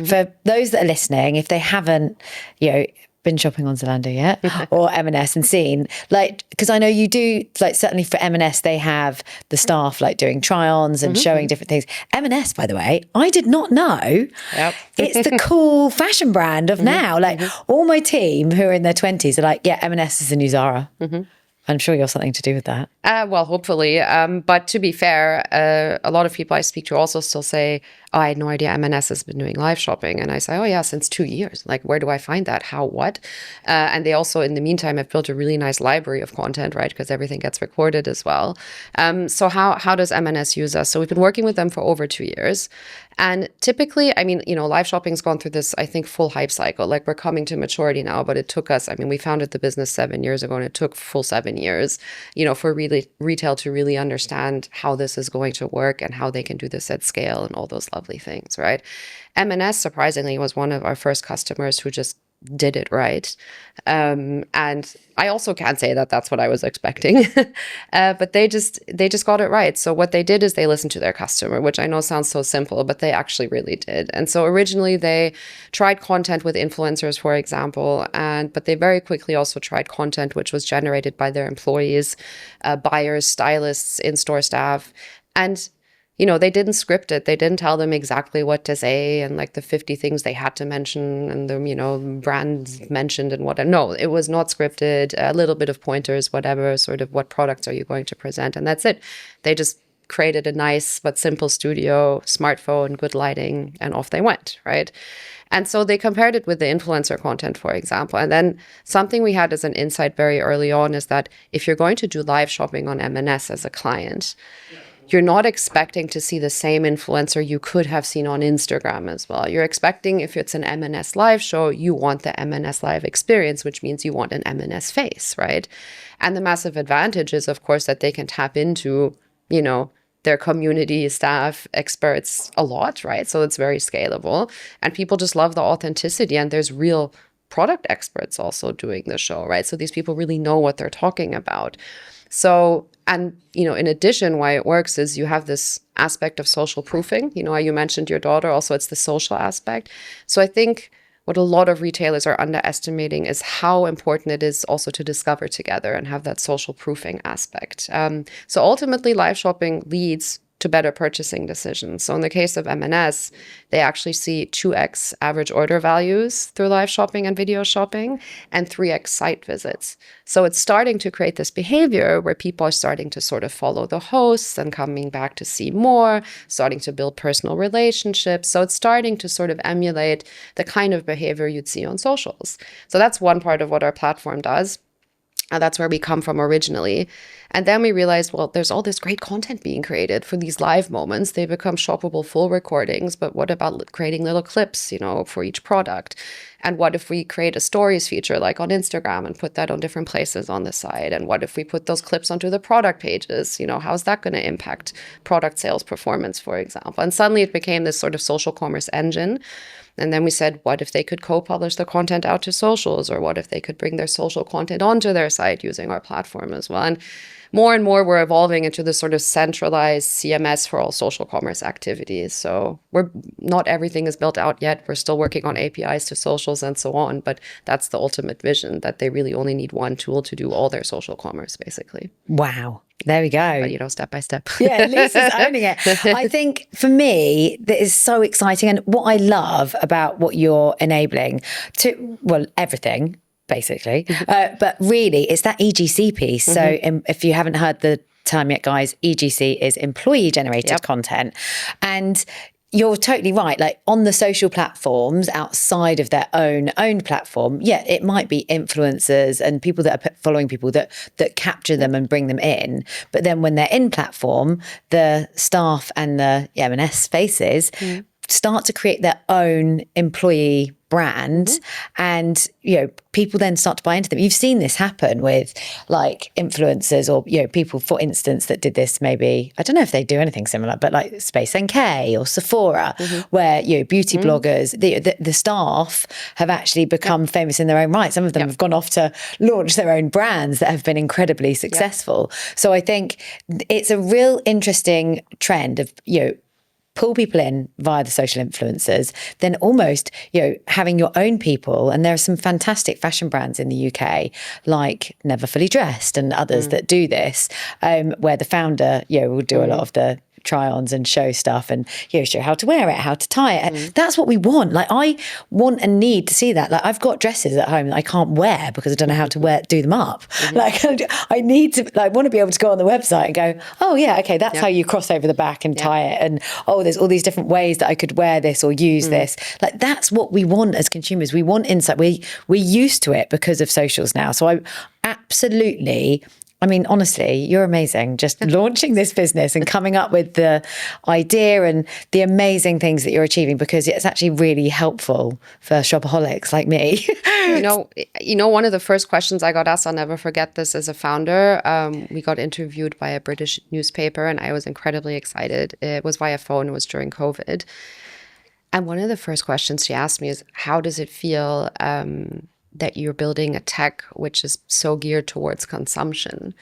for those that are listening, if they haven't, been shopping on Zalando yet or M&S and seen, like, because I know you do, like, certainly for M&S, they have the staff like doing try-ons and showing different things. M&S, by the way, I did not know. Yep. It's the cool fashion brand of now. Like all my team who are in their 20s are like, yeah, M&S is the new Zara. I'm sure you have something to do with that. Well, hopefully. But to be fair, a lot of people I speak to also still say, oh, I had no idea M&S has been doing live shopping. And I say, oh, yeah, since 2 years. Like, where do I find that? How? What? And they also, in the meantime, have built a really nice library of content, right? Because everything gets recorded as well. So how does M&S use us? So we've been working with them for over 2 years. And typically, I mean, live shopping's gone through this, I think, full hype cycle. Like, we're coming to maturity now, but it took us, I mean, we founded the business 7 years ago, and it took full 7 years, for really retail to really understand how this is going to work and how they can do this at scale and all those lovely things, right? M&S, surprisingly, was one of our first customers who just did it right. And I also can't say that that's what I was expecting, but they just got it right. So what they did is they listened to their customer, which I know sounds so simple, but they actually really did. And so originally they tried content with influencers, for example, but they very quickly also tried content which was generated by their employees, buyers, stylists, in-store staff. And they didn't script it. They didn't tell them exactly what to say and like the 50 things they had to mention and the, brands mentioned and whatever. No, it was not scripted, a little bit of pointers, whatever, sort of what products are you going to present. And that's it. They just created a nice but simple studio, smartphone, good lighting, and off they went, right? And so they compared it with the influencer content, for example. And then something we had as an insight very early on is that if you're going to do live shopping on M&S as a client, you're not expecting to see the same influencer you could have seen on Instagram as well. You're expecting, if it's an M&S live show, you want the M&S live experience, which means you want an M&S face, right? And the massive advantage is, of course, that they can tap into, their community, staff, experts a lot, right? So it's very scalable. And people just love the authenticity. And there's real product experts also doing the show, right? So these people really know what they're talking about. So, and, in addition, why it works is you have this aspect of social proofing. You mentioned your daughter, also it's the social aspect. So I think what a lot of retailers are underestimating is how important it is also to discover together and have that social proofing aspect. So ultimately, live shopping leads to better purchasing decisions. So in the case of M&S, they actually see 2x average order values through live shopping and video shopping and 3x site visits. So it's starting to create this behavior where people are starting to sort of follow the hosts and coming back to see more, starting to build personal relationships. So it's starting to sort of emulate the kind of behavior you'd see on socials. So that's one part of what our platform does. That's where we come from originally. And then we realized, well, there's all this great content being created for these live moments. They become shoppable full recordings. But what about creating little clips, for each product? And what if we create a stories feature like on Instagram and put that on different places on the site? And what if we put those clips onto the product pages? How's that going to impact product sales performance, for example? And suddenly it became this sort of social commerce engine. And then we said, what if they could co-publish the content out to socials? Or what if they could bring their social content onto their site using our platform as well? And more we're evolving into this sort of centralized CMS for all social commerce activities. So not everything is built out yet. We're still working on APIs to socials and so on. But that's the ultimate vision, that they really only need one tool to do all their social commerce, basically. Wow. There we go. But, step by step. Yeah, Lisa's owning it. I think for me, that is so exciting. And what I love about what you're enabling everything, basically. But really, it's that EGC piece. So if you haven't heard the term yet, guys, EGC is employee generated content. And you're totally right. Like on the social platforms outside of their owned platform, it might be influencers and people that are following people that capture them and bring them in. But then when they're in platform, the staff and the M&S faces start to create their own employee brand and people then start to buy into them. You've seen this happen with like influencers or people, for instance, that did this. Maybe I don't know if they do anything similar, but like Space NK or Sephora, where beauty bloggers, the staff have actually become famous in their own right. Some of them have gone off to launch their own brands that have been incredibly successful. So I think it's a real interesting trend of pull people in via the social influencers, then almost, having your own people. And there are some fantastic fashion brands in the UK, like Never Fully Dressed and others that do this, where the founder, will do a lot of the try-ons and show stuff and show how to wear it, how to tie it. That's what we want. Like, I want and need to see that. Like, I've got dresses at home that I can't wear because I don't know how to do them up. Like, I need to, want to be able to go on the website and go, oh yeah, okay, that's how you cross over the back and tie it, and there's all these different ways that I could wear this or use this. Like, that's what we want as consumers. We want insight. We're used to it because of socials now. So I absolutely, honestly, you're amazing. Just launching this business and coming up with the idea and the amazing things that you're achieving, because it's actually really helpful for shopaholics like me. One of the first questions I got asked, I'll never forget this, as a founder. We got interviewed by a British newspaper, and I was incredibly excited. It was via phone. It was during COVID. And one of the first questions she asked me is, how does it feel that you're building a tech which is so geared towards consumption?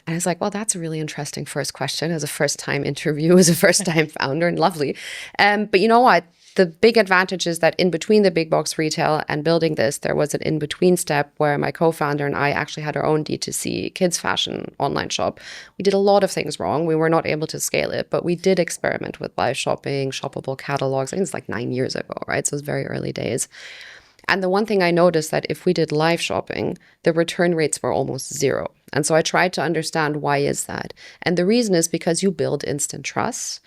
And I was like, well, that's a really interesting first question as a first-time interview, as a first-time founder, and lovely. But you know what? The big advantage is that in between the big box retail and building this, there was an in-between step where my co-founder and I actually had our own D2C kids fashion online shop. We did a lot of things wrong. We were not able to scale it, but we did experiment with live shopping, shoppable catalogs. I think it's like 9 years ago, right? So it was very early days. And the one thing I noticed, that if we did live shopping, the return rates were almost zero. And so I tried to understand, why is that? And the reason is because you build instant trust.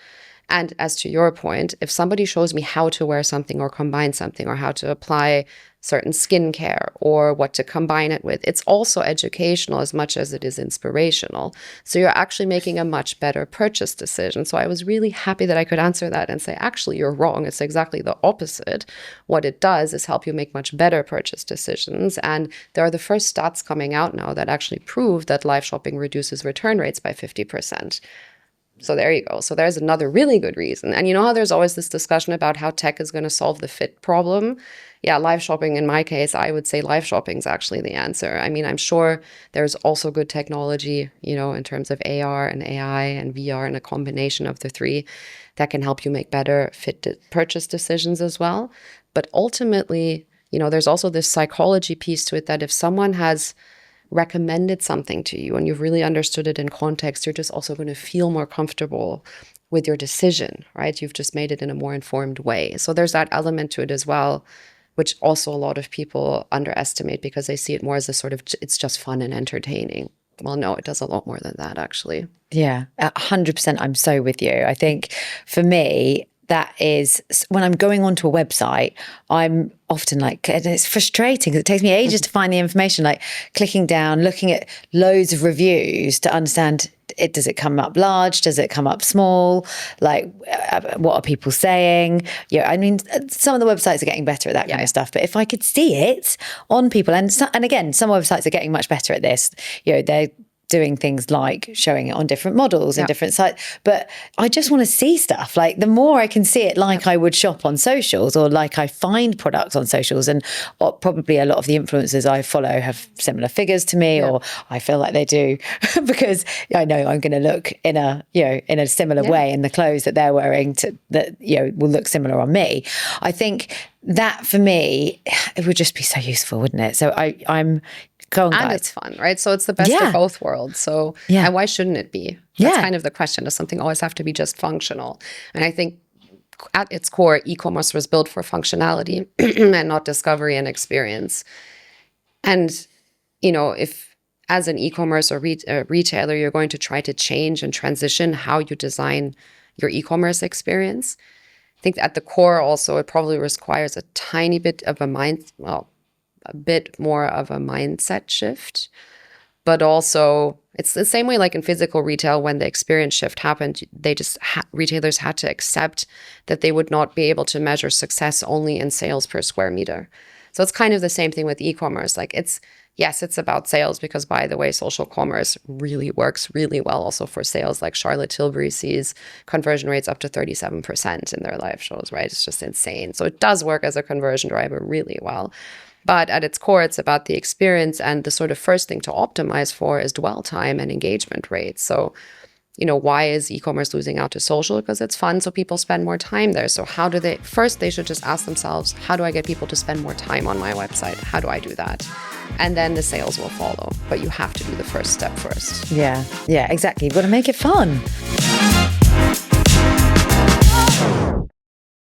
And as to your point, if somebody shows me how to wear something or combine something, or how to apply certain skincare or what to combine it with, it's also educational as much as it is inspirational. So you're actually making a much better purchase decision. So I was really happy that I could answer that and say, actually, you're wrong. It's exactly the opposite. What it does is help you make much better purchase decisions. And there are the first stats coming out now that actually prove that live shopping reduces return rates by 50%. So there you go. So there's another really good reason. And you know how there's always this discussion about how tech is going to solve the fit problem? Yeah, live shopping, in my case, I would say live shopping is actually the answer. I'm sure there's also good technology, in terms of AR and AI and VR, and a combination of the three that can help you make better purchase decisions as well. But ultimately, there's also this psychology piece to it, that if someone has recommended something to you and you've really understood it in context, you're just also going to feel more comfortable with your decision, right? You've just made it in a more informed way. So there's that element to it as well, which also a lot of people underestimate because they see it more as a sort of, it's just fun and entertaining. Well, no, it does a lot more than that, actually. Yeah, 100%. I'm so with you. I think for me, that is, when I'm going onto a website, I'm often like, and it's frustrating because it takes me ages to find the information, like clicking down, looking at loads of reviews to understand it. Does it come up large? Does it come up small? Like, what are people saying? Some of the websites are getting better at that kind of stuff, but if I could see it on people, and again, some websites are getting much better at this, they're doing things like showing it on different models and different sites. But I just want to see stuff. Like, the more I can see it, like I would shop on socials, or like I find products on socials, and probably a lot of the influencers I follow have similar figures to me, or I feel like they do, because I know I'm going to look in a similar way in the clothes that they're wearing that will look similar on me. I think that for me, it would just be so useful, wouldn't it? So I'm going, and guys. it's fun, right? So it's the best of both worlds. So and why shouldn't it be? That's kind of the question. Does something always have to be just functional? And I think at its core, e-commerce was built for functionality and not discovery and experience. And, if as an e-commerce or retailer, you're going to try to change and transition how you design your e-commerce experience, I think at the core also, it probably requires a tiny bit of a bit more of a mindset shift. But also, it's the same way like in physical retail, when the experience shift happened, they just retailers had to accept that they would not be able to measure success only in sales per square meter. So it's kind of the same thing with e-commerce. Like, it's about sales, because, by the way, social commerce really works really well also for sales. Like, Charlotte Tilbury sees conversion rates up to 37% in their live shows, right? It's just insane. So it does work as a conversion driver really well. But at its core, it's about the experience, and the sort of first thing to optimize for is dwell time and engagement rates. So why is e-commerce losing out to social? Because it's fun, so people spend more time there. So how do they, first they should just ask themselves, how do I get people to spend more time on my website? How do I do that? And then the sales will follow. But you have to do the first step first. Yeah, exactly. You've got to make it fun.